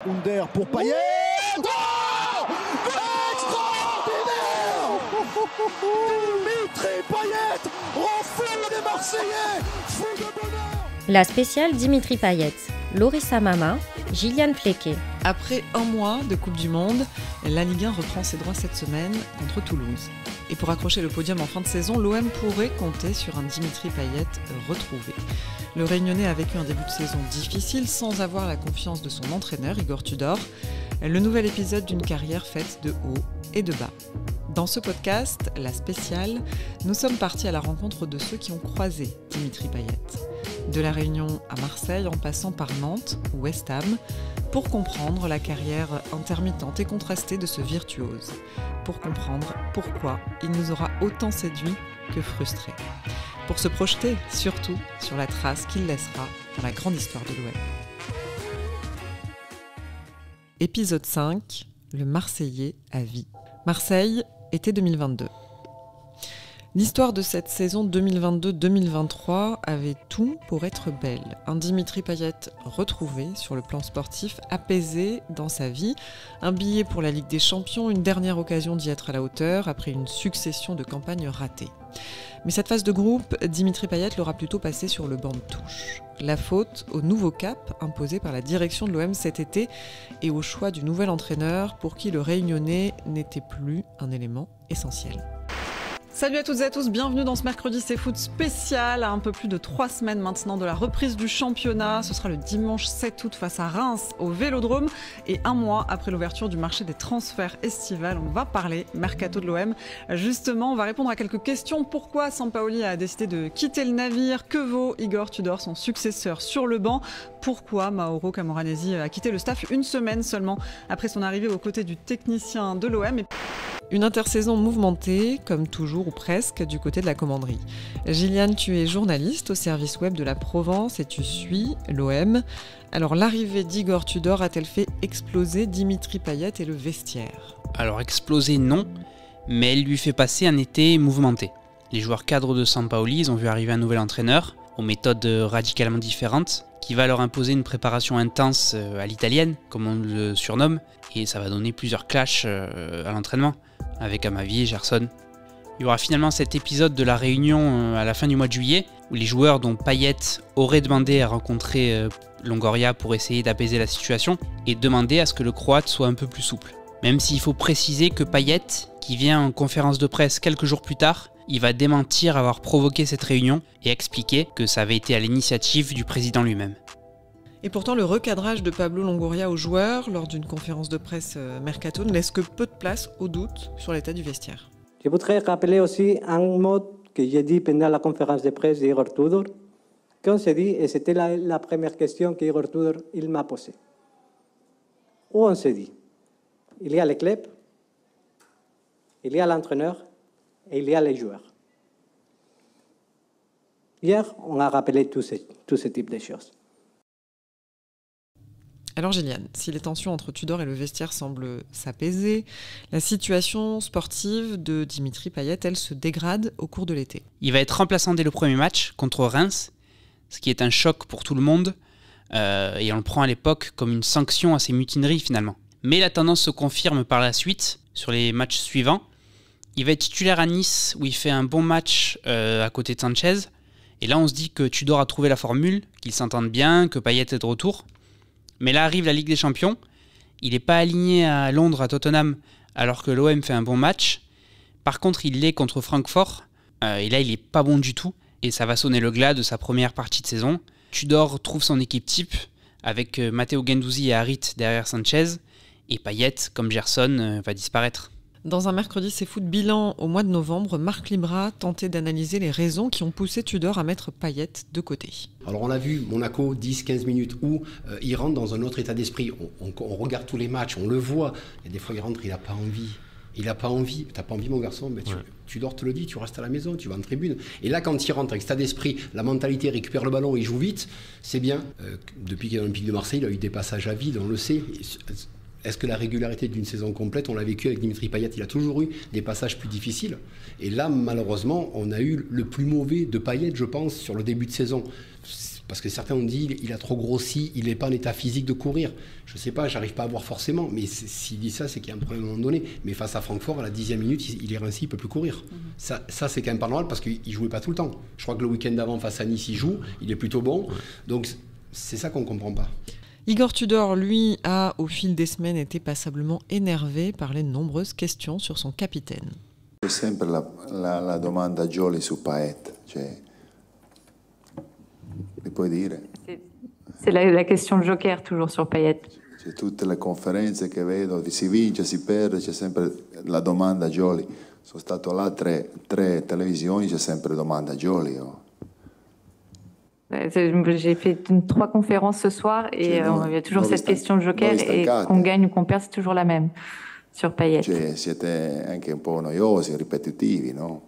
Under pour Payet. Oh, extraordinaire. Dimitri Payet rend fou les Marseillais, fou de bonheur. La spéciale Dimitri Payet, Lorissa Mama, Gilliane Flequet. Après un mois de Coupe du Monde, la Ligue 1 reprend ses droits cette semaine contre Toulouse. Et pour accrocher le podium en fin de saison, l'OM pourrait compter sur un Dimitri Payet retrouvé. Le Réunionnais a vécu un début de saison difficile sans avoir la confiance de son entraîneur Igor Tudor. Le nouvel épisode d'une carrière faite de haut et de bas. Dans ce podcast, la spéciale, nous sommes partis à la rencontre de ceux qui ont croisé Dimitri Payet. De la Réunion à Marseille en passant par Nantes ou West Ham, pour comprendre la carrière intermittente et contrastée de ce virtuose. Pour comprendre pourquoi il nous aura autant séduit que frustré. Pour se projeter surtout sur la trace qu'il laissera dans la grande histoire de l'OM. Épisode 5, le Marseillais à vie. Marseille, été 2022. L'histoire de cette saison 2022-2023 avait tout pour être belle. Un Dimitri Payet retrouvé sur le plan sportif, apaisé dans sa vie, un billet pour la Ligue des Champions, une dernière occasion d'y être à la hauteur après une succession de campagnes ratées. Mais cette phase de groupe, Dimitri Payet l'aura plutôt passé sur le banc de touche. La faute au nouveau cap imposé par la direction de l'OM cet été et au choix du nouvel entraîneur pour qui le Réunionnais n'était plus un élément essentiel. Salut à toutes et à tous, bienvenue dans ce mercredi C'est Foot spécial, à un peu plus de 3 semaines maintenant de la reprise du championnat. Ce sera le dimanche 7 août face à Reims au Vélodrome et un mois après l'ouverture du marché des transferts estivales. On va parler mercato de l'OM. Justement, on va répondre à quelques questions. Pourquoi Sampaoli a décidé de quitter le navire? Que vaut Igor Tudor, son successeur sur le banc? Pourquoi Mauro Camoranesi a quitté le staff une semaine seulement après son arrivée aux côtés du technicien de l'OM? Une intersaison mouvementée, comme toujours ou presque, du côté de la commanderie. Gilliane, tu es journaliste au service web de la Provence et tu suis l'OM. Alors l'arrivée d'Igor Tudor a-t-elle fait exploser Dimitri Payet et le vestiaire? Alors exploser non, mais elle lui fait passer un été mouvementé. Les joueurs cadres de Sampaoli ont vu arriver un nouvel entraîneur, aux méthodes radicalement différentes, qui va leur imposer une préparation intense à l'italienne, comme on le surnomme, et ça va donner plusieurs clashs à l'entraînement, avec Amavi et Gerson. Il y aura finalement cet épisode de la Réunion à la fin du mois de juillet, où les joueurs dont Payet aurait demandé à rencontrer Longoria pour essayer d'apaiser la situation, et demander à ce que le Croate soit un peu plus souple. Même s'il faut préciser que Payet, qui vient en conférence de presse quelques jours plus tard, il va démentir avoir provoqué cette réunion et expliquer que ça avait été à l'initiative du président lui-même. Et pourtant, le recadrage de Pablo Longoria aux joueurs lors d'une conférence de presse mercato ne laisse que peu de place au doute sur l'état du vestiaire. Je voudrais rappeler aussi un mot que j'ai dit pendant la conférence de presse d'Igor Tudor, qu'on s'est dit, et c'était la première question qu'Igor Tudor il m'a posée. Où on s'est dit, il y a le club, il y a l'entraîneur et il y a les joueurs. Hier, on a rappelé tout ce type de choses. Alors Gilliane, si les tensions entre Tudor et le vestiaire semblent s'apaiser, la situation sportive de Dimitri Payet, elle se dégrade au cours de l'été. Il va être remplaçant dès le premier match contre Reims, ce qui est un choc pour tout le monde, et on le prend à l'époque comme une sanction à ses mutineries finalement. Mais la tendance se confirme par la suite, sur les matchs suivants. Il va être titulaire à Nice, où il fait un bon match à côté de Sanchez, et là on se dit que Tudor a trouvé la formule, qu'ils s'entendent bien, que Payet est de retour. Mais là arrive la Ligue des Champions, il n'est pas aligné à Londres, à Tottenham, alors que l'OM fait un bon match. Par contre, il l'est contre Francfort, et là il n'est pas bon du tout, et ça va sonner le glas de sa première partie de saison. Tudor trouve son équipe type, avec Matteo Guendouzi et Harit derrière Sanchez, et Payet, comme Gerson, va disparaître. Dans un mercredi C'est Foot bilan au mois de novembre, Marc Libra tentait d'analyser les raisons qui ont poussé Tudor à mettre Payet de côté. Alors on a vu Monaco 10-15 minutes où il rentre dans un autre état d'esprit. On regarde tous les matchs, on le voit. Il y a des fois il rentre, il n'a pas envie. Il n'a pas envie. T'as pas envie mon garçon, mais Tudor te le dit, tu restes à la maison, tu vas en tribune. Et là quand il rentre avec cet état d'esprit, la mentalité, récupère le ballon, il joue vite, c'est bien. Depuis qu'il est dans l'Olympique de Marseille, il a eu des passages à vide, on le sait. Est-ce que la régularité d'une saison complète, on l'a vécu avec Dimitri Payet, il a toujours eu des passages plus difficiles. Et là, malheureusement, on a eu le plus mauvais de Payet, je pense, sur le début de saison. Parce que certains ont dit il a trop grossi, il n'est pas en état physique de courir. Je ne sais pas, j'arrive pas à voir forcément, mais s'il dit ça, c'est qu'il y a un problème à un moment donné. Mais face à Francfort, à la 10e minute, il est rincé, il ne peut plus courir. Ça c'est quand même pas normal parce qu'il ne jouait pas tout le temps. Je crois que le week-end d'avant, face à Nice, il joue, il est plutôt bon. Donc c'est ça qu'on ne comprend pas. Igor Tudor, lui, a au fil des semaines été passablement énervé par les nombreuses questions sur son capitaine. C'è sempre la domanda Gioli su Payet, mi puoi dire? C'est la question de Joker toujours sur Payet. C'è tutte le conferenze che vedo, si vince, si perde, c'è sempre la domanda Gioli. Sono stato là tre televisioni, c'è sempre domanda Gioli. J'ai fait 3 conférences ce soir et il y a toujours cette question de Joker et qu'on gagne ou qu'on perd, c'est toujours la même sur Payet. Siete anche un po' noiosi, ripetitivi, no?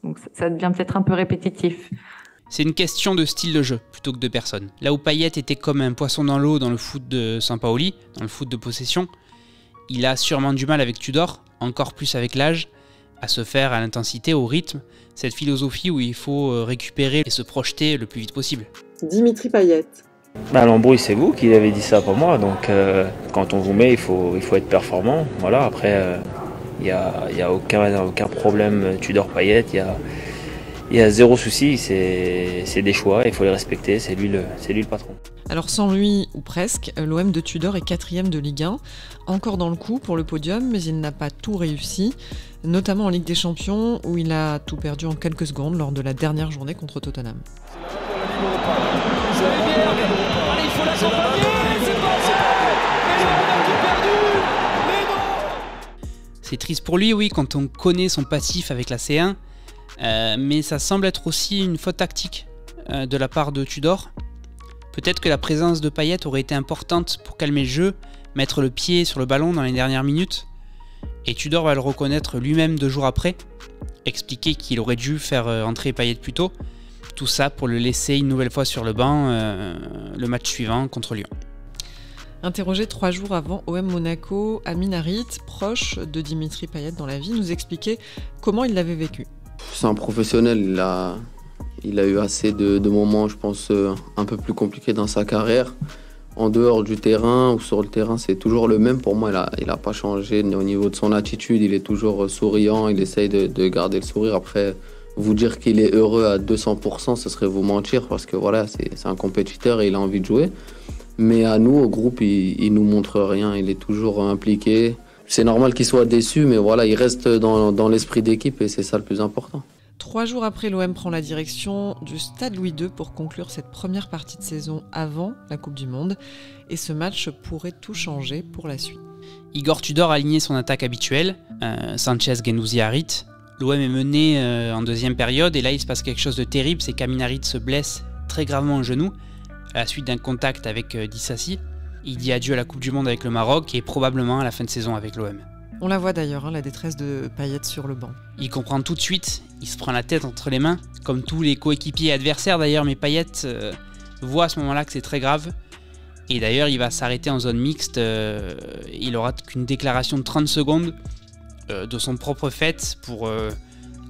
Donc ça devient peut-être un peu répétitif. C'est une question de style de jeu plutôt que de personne. Là où Payet était comme un poisson dans l'eau dans le foot de Sampaoli, dans le foot de possession, il a sûrement du mal avec Tudor, encore plus avec l'âge, à se faire à l'intensité, au rythme, cette philosophie où il faut récupérer et se projeter le plus vite possible. Dimitri Payet. L'embrouille, c'est vous qui avez dit ça, pas moi. Donc quand on vous met, il faut être performant. Voilà. Après, il y a aucun problème Tudor Payet. Il y a zéro souci. C'est des choix. Il faut les respecter. C'est lui le patron. Alors sans lui, ou presque, l'OM de Tudor est 4e de Ligue 1, encore dans le coup pour le podium, mais il n'a pas tout réussi, notamment en Ligue des Champions, où il a tout perdu en quelques secondes lors de la dernière journée contre Tottenham. C'est triste pour lui, oui, quand on connaît son passif avec la C1, mais ça semble être aussi une faute tactique de la part de Tudor. Peut-être que la présence de Payet aurait été importante pour calmer le jeu, mettre le pied sur le ballon dans les dernières minutes. Et Tudor va le reconnaître lui-même 2 jours après, expliquer qu'il aurait dû faire entrer Payet plus tôt. Tout ça pour le laisser une nouvelle fois sur le banc le match suivant contre Lyon. Interrogé 3 jours avant OM Monaco, Amin Harit, proche de Dimitri Payet dans la vie, nous expliquait comment il l'avait vécu. C'est un professionnel, il a eu assez de moments, je pense, un peu plus compliqués dans sa carrière. En dehors du terrain ou sur le terrain, c'est toujours le même. Pour moi, il a pas changé au niveau de son attitude. Il est toujours souriant, il essaye de garder le sourire. Après, vous dire qu'il est heureux à 200%, ce serait vous mentir parce que voilà, c'est un compétiteur et il a envie de jouer. Mais à nous, au groupe, il nous montre rien. Il est toujours impliqué. C'est normal qu'il soit déçu, mais voilà, il reste dans l'esprit d'équipe et c'est ça le plus important. 3 jours après, l'OM prend la direction du Stade Louis II pour conclure cette première partie de saison avant la Coupe du Monde. Et ce match pourrait tout changer pour la suite. Igor Tudor a aligné son attaque habituelle, Sanchez, Guendouzi, Harit. L'OM est mené en deuxième période et là il se passe quelque chose de terrible, c'est qu'Amin Harit se blesse très gravement au genou à la suite d'un contact avec Dissassi. Il dit adieu à la Coupe du Monde avec le Maroc et probablement à la fin de saison avec l'OM. On la voit d'ailleurs, la détresse de Payet sur le banc. Il comprend tout de suite, il se prend la tête entre les mains, comme tous les coéquipiers et adversaires d'ailleurs, mais Payet voit à ce moment-là que c'est très grave. Et d'ailleurs, il va s'arrêter en zone mixte, il aura qu'une déclaration de 30 secondes de son propre fait pour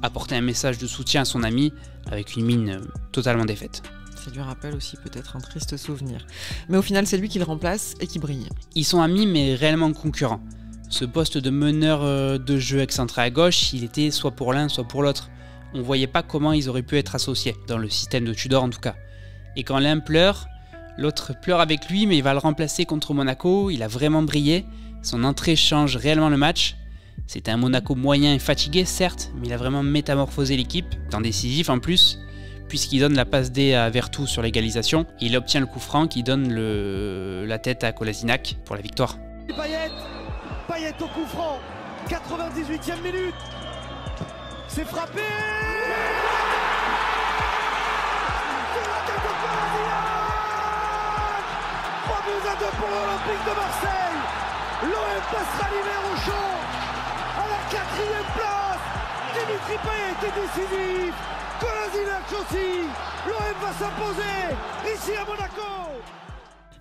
apporter un message de soutien à son ami avec une mine totalement défaite. Ça lui rappelle aussi peut-être un triste souvenir. Mais au final, c'est lui qui le remplace et qui brille. Ils sont amis mais réellement concurrents. Ce poste de meneur de jeu excentré à gauche, il était soit pour l'un, soit pour l'autre. On voyait pas comment ils auraient pu être associés, dans le système de Tudor en tout cas. Et quand l'un pleure, l'autre pleure avec lui, mais il va le remplacer contre Monaco, il a vraiment brillé. Son entrée change réellement le match. C'était un Monaco moyen et fatigué, certes, mais il a vraiment métamorphosé l'équipe, temps décisif en plus, puisqu'il donne la passe D à Vertou sur l'égalisation. Il obtient le coup franc qui donne la tête à Kolasinac pour la victoire. Payet au coup franc, 98e minute, c'est frappé. C'est la tête de Kolasinac. 3-2 pour l'Olympique de Marseille. L'OM passera l'hiver au champ à la 4e place. Dimitri Payet est décisif. Kolasinac aussi. L'OM va s'imposer ici à Monaco.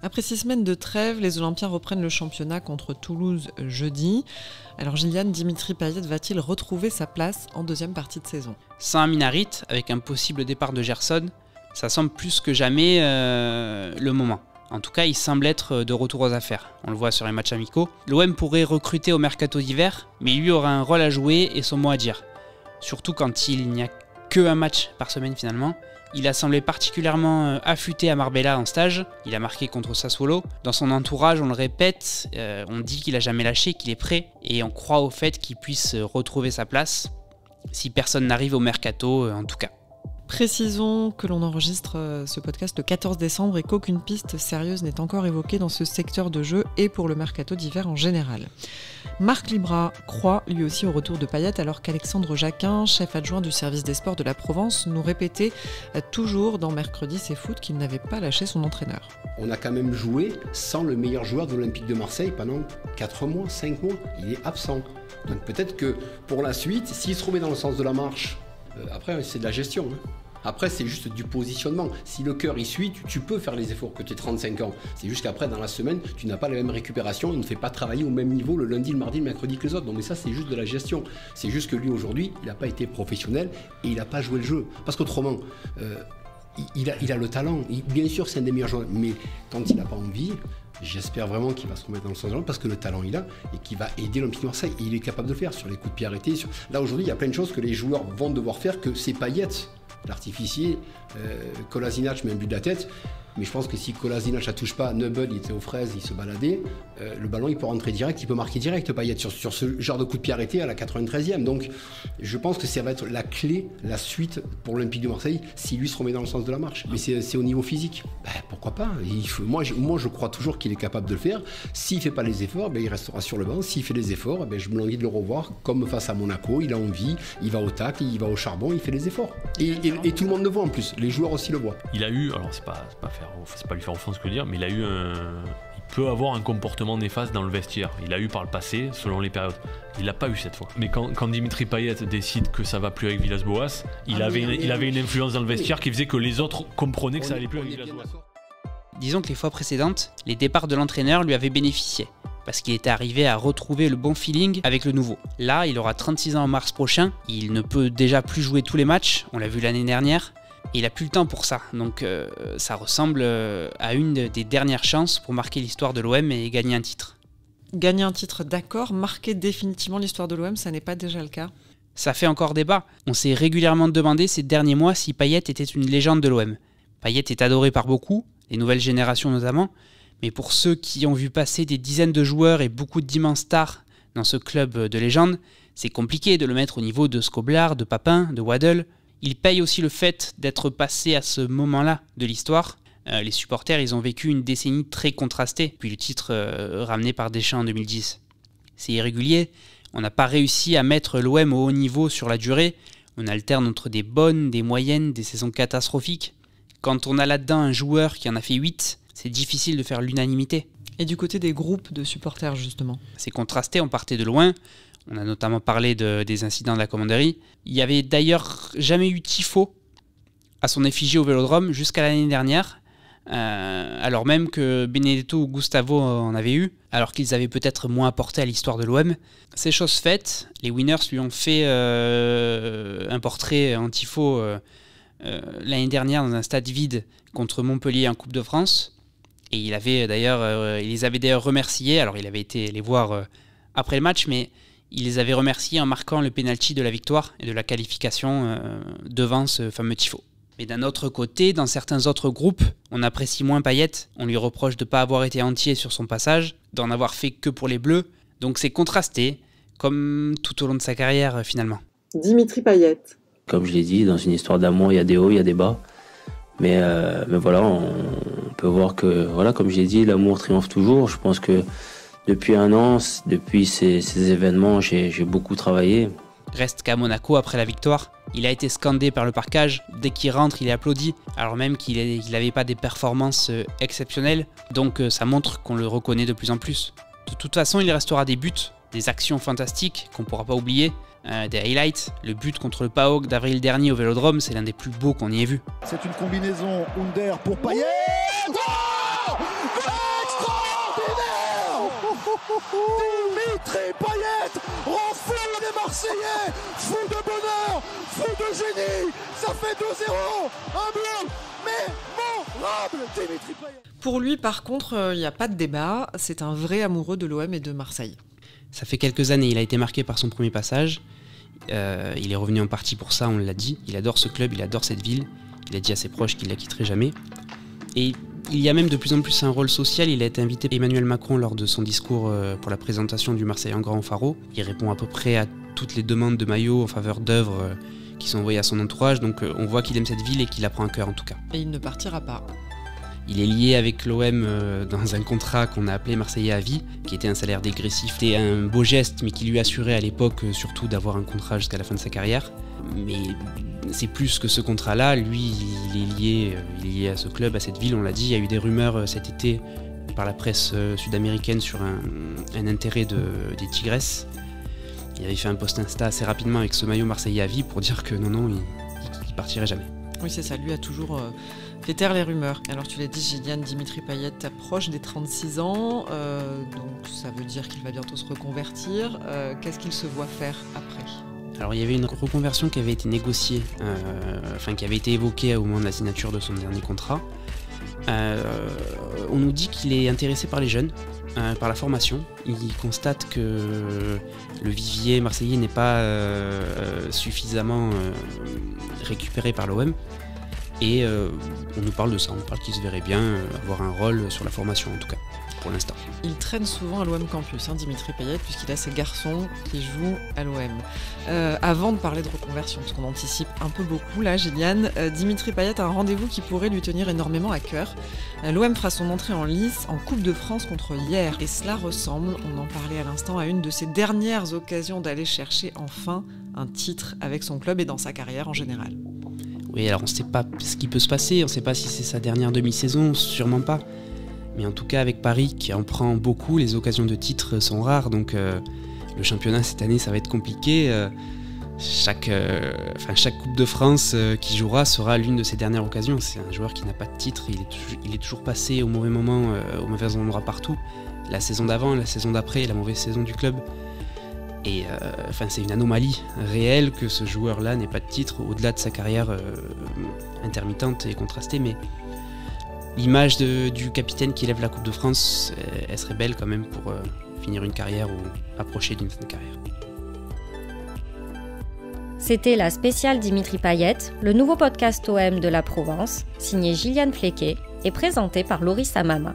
Après 6 semaines de trêve, les Olympiens reprennent le championnat contre Toulouse jeudi. Alors Gillian, Dimitri Payet va-t-il retrouver sa place en deuxième partie de saison ? Sans Amin Harit, avec un possible départ de Gerson, Ça semble plus que jamais le moment. En tout cas, il semble être de retour aux affaires. On le voit sur les matchs amicaux. L'OM pourrait recruter au mercato d'hiver, mais lui aura un rôle à jouer et son mot à dire. Surtout quand il n'y a qu'un match par semaine finalement. Il a semblé particulièrement affûté à Marbella en stage. Il a marqué contre Sassuolo. Dans son entourage, on le répète, on dit qu'il a jamais lâché, qu'il est prêt. Et on croit au fait qu'il puisse retrouver sa place, si personne n'arrive au mercato en tout cas. Précisons que l'on enregistre ce podcast le 14 décembre et qu'aucune piste sérieuse n'est encore évoquée dans ce secteur de jeu et pour le mercato d'hiver en général. Marc Libra croit lui aussi au retour de Payet alors qu'Alexandre Jacquin, chef adjoint du service des sports de la Provence, nous répétait toujours dans Mercredi C'est Foot qu'il n'avait pas lâché son entraîneur. On a quand même joué sans le meilleur joueur de l'Olympique de Marseille pendant 4 mois, 5 mois. Il est absent. Donc peut-être que pour la suite, s'il se remet dans le sens de la marche, après c'est de la gestion. Après, c'est juste du positionnement. Si le cœur y suit, tu peux faire les efforts que tu aies 35 ans. C'est juste qu'après, dans la semaine, tu n'as pas la même récupération. Il ne fait pas travailler au même niveau le lundi, le mardi, le mercredi que les autres. Donc, mais ça, c'est juste de la gestion. C'est juste que lui, aujourd'hui, il n'a pas été professionnel et il n'a pas joué le jeu. Parce qu'autrement, il a le talent. Bien sûr, c'est un des meilleurs joueurs. Mais quand il n'a pas envie, j'espère vraiment qu'il va se remettre dans le sens de l'autre parce que le talent il a et qu'il va aider l'Olympique de Marseille. Et il est capable de le faire sur les coups de pied arrêtés. Là, aujourd'hui, il y a plein de choses que les joueurs vont devoir faire que c'est Payet. L'artificier, Kolasinac met un but de la tête, mais je pense que si Kolasinac ne touche pas, Nubel il était aux fraises, il se baladait, le ballon il peut rentrer direct, il peut marquer direct Payet sur ce genre de coup de pied arrêté à la 93e. Donc je pense que ça va être la clé, la suite pour l'Olympique de Marseille si lui se remet dans le sens de la marche. Mais c'est au niveau physique. Pourquoi pas moi je crois toujours qu'il est capable de le faire. S'il ne fait pas les efforts, il restera sur le banc. S'il fait les efforts, je me languis de le revoir comme face à Monaco. Il a envie, il va au tacle, il va au charbon, il fait les efforts. Et tout le monde le voit en plus, les joueurs aussi le voient. Il a eu, alors c'est pas lui faire offense que de dire, mais il peut avoir un comportement néfaste dans le vestiaire. Il a eu par le passé, selon les périodes. Il l'a pas eu cette fois. Mais quand Dimitri Payet décide que ça va plus avec Villas-Boas, il avait une influence dans le vestiaire qui faisait que les autres comprenaient que ça allait plus avec Villas-Boas. Disons que les fois précédentes, les départs de l'entraîneur lui avaient bénéficié, parce qu'il était arrivé à retrouver le bon feeling avec le nouveau. Là, il aura 36 ans en mars prochain, il ne peut déjà plus jouer tous les matchs, on l'a vu l'année dernière, et il n'a plus le temps pour ça. Donc ça ressemble à une des dernières chances pour marquer l'histoire de l'OM et gagner un titre. Gagner un titre, d'accord, marquer définitivement l'histoire de l'OM, ça n'est pas déjà le cas. Ça fait encore débat. On s'est régulièrement demandé ces derniers mois si Payet était une légende de l'OM. Payet est adoré par beaucoup, les nouvelles générations notamment, mais pour ceux qui ont vu passer des dizaines de joueurs et beaucoup d'immenses stars dans ce club de légende, c'est compliqué de le mettre au niveau de Skoblar, de Papin, de Waddle. Il paye aussi le fait d'être passé à ce moment-là de l'histoire. Les supporters, ils ont vécu une décennie très contrastée, puis le titre ramené par Deschamps en 2010. C'est irrégulier, on n'a pas réussi à mettre l'OM au haut niveau sur la durée, on alterne entre des bonnes, des moyennes, des saisons catastrophiques. Quand on a là-dedans un joueur qui en a fait 8, c'est difficile de faire l'unanimité. Et du côté des groupes de supporters, justement ? C'est contrasté, on partait de loin. On a notamment parlé des incidents de la commanderie. Il n'y avait d'ailleurs jamais eu tifo à son effigie au Vélodrome jusqu'à l'année dernière, alors même que Benedetto ou Gustavo en avaient eu, alors qu'ils avaient peut-être moins apporté à l'histoire de l'OM. C'est chose faite, les Winners lui ont fait un portrait en tifo l'année dernière dans un stade vide contre Montpellier en Coupe de France. Et il les avait d'ailleurs remerciés, alors il avait été les voir après le match, mais il les avait remerciés en marquant le pénalty de la victoire et de la qualification devant ce fameux tifo. Mais d'un autre côté, dans certains autres groupes, on apprécie moins Payet, on lui reproche de ne pas avoir été entier sur son passage, d'en avoir fait que pour les Bleus, donc c'est contrasté, comme tout au long de sa carrière finalement. Dimitri Payet. Comme je l'ai dit, dans une histoire d'amour, il y a des hauts, il y a des bas. Mais voilà, on peut voir que, voilà, comme je l'ai dit, l'amour triomphe toujours. Je pense que depuis un an, depuis ces événements, j'ai beaucoup travaillé. Reste qu'à Monaco, après la victoire, il a été scandé par le parquage. Dès qu'il rentre, il est applaudi, alors même qu'il n'avait pas des performances exceptionnelles. Donc ça montre qu'on le reconnaît de plus en plus. De toute façon, il restera des buts, des actions fantastiques qu'on ne pourra pas oublier. Des highlights, le but contre le PAOK d'avril dernier au Vélodrome, c'est l'un des plus beaux qu'on y ait vu. C'est une combinaison Under pour Payet. Extraordinaire! Dimitri Payet rend fou les Marseillais, fou de bonheur, fou de génie. Ça fait 2-0, un but mémorable, Dimitri Payet. Pour lui, par contre, il n'y a pas de débat. C'est un vrai amoureux de l'OM et de Marseille. Ça fait quelques années, il a été marqué par son premier passage. Il est revenu en partie pour ça, on l'a dit. Il adore ce club, il adore cette ville. Il a dit à ses proches qu'il ne la quitterait jamais. Et il y a même de plus en plus un rôle social. Il a été invité par Emmanuel Macron lors de son discours pour la présentation du Marseille en grand au Faro. Il répond à peu près à toutes les demandes de maillots en faveur d'œuvres qui sont envoyées à son entourage. Donc on voit qu'il aime cette ville et qu'il la prend à cœur en tout cas. Et il ne partira pas. Il est lié avec l'OM dans un contrat qu'on a appelé Marseillais à vie, qui était un salaire dégressif. C'était un beau geste, mais qui lui assurait à l'époque surtout d'avoir un contrat jusqu'à la fin de sa carrière. Mais c'est plus que ce contrat-là. Lui, il est lié à ce club, à cette ville, on l'a dit. Il y a eu des rumeurs cet été par la presse sud-américaine sur un intérêt des Tigresses. Il avait fait un post Insta assez rapidement avec ce maillot Marseillais à vie pour dire que non, il partirait jamais. Oui, c'est ça. Lui a toujours fait taire les rumeurs. Alors, tu l'as dit, Gillian, Dimitri Payet approche des 36 ans. Donc, ça veut dire qu'il va bientôt se reconvertir. Qu'est-ce qu'il se voit faire après ? Alors, il y avait une reconversion qui avait été négociée, qui avait été évoquée au moment de la signature de son dernier contrat. On nous dit qu'il est intéressé par les jeunes, par la formation. Il constate que le vivier marseillais n'est pas suffisamment récupéré par l'OM. Et on nous parle de ça, on parle qu'il se verrait bien avoir un rôle sur la formation en tout cas, pour l'instant. Il traîne souvent à l'OM Campus, Dimitri Payet, puisqu'il a ses garçons qui jouent à l'OM. Avant de parler de reconversion, parce qu'on anticipe un peu beaucoup là, Gillian, Dimitri Payet a un rendez-vous qui pourrait lui tenir énormément à cœur. L'OM fera son entrée en lice en Coupe de France contre Hyères. Et cela ressemble, on en parlait à l'instant, à une de ses dernières occasions d'aller chercher enfin un titre avec son club et dans sa carrière en général. Oui, alors on ne sait pas ce qui peut se passer, on ne sait pas si c'est sa dernière demi-saison, sûrement pas. Mais en tout cas, avec Paris qui en prend beaucoup, les occasions de titre sont rares, donc le championnat cette année, ça va être compliqué. Chaque Coupe de France qui jouera sera l'une de ses dernières occasions. C'est un joueur qui n'a pas de titre, il est toujours passé au mauvais moment, au mauvais endroit partout. La saison d'avant, la saison d'après, la mauvaise saison du club. Et c'est une anomalie réelle que ce joueur-là n'ait pas de titre au-delà de sa carrière intermittente et contrastée. Mais l'image du capitaine qui lève la Coupe de France, elle serait belle quand même pour finir une carrière ou approcher d'une fin de carrière. C'était la spéciale Dimitri Payet, le nouveau podcast OM de la Provence, signé Gillian Flequet et présenté par Loris Amama.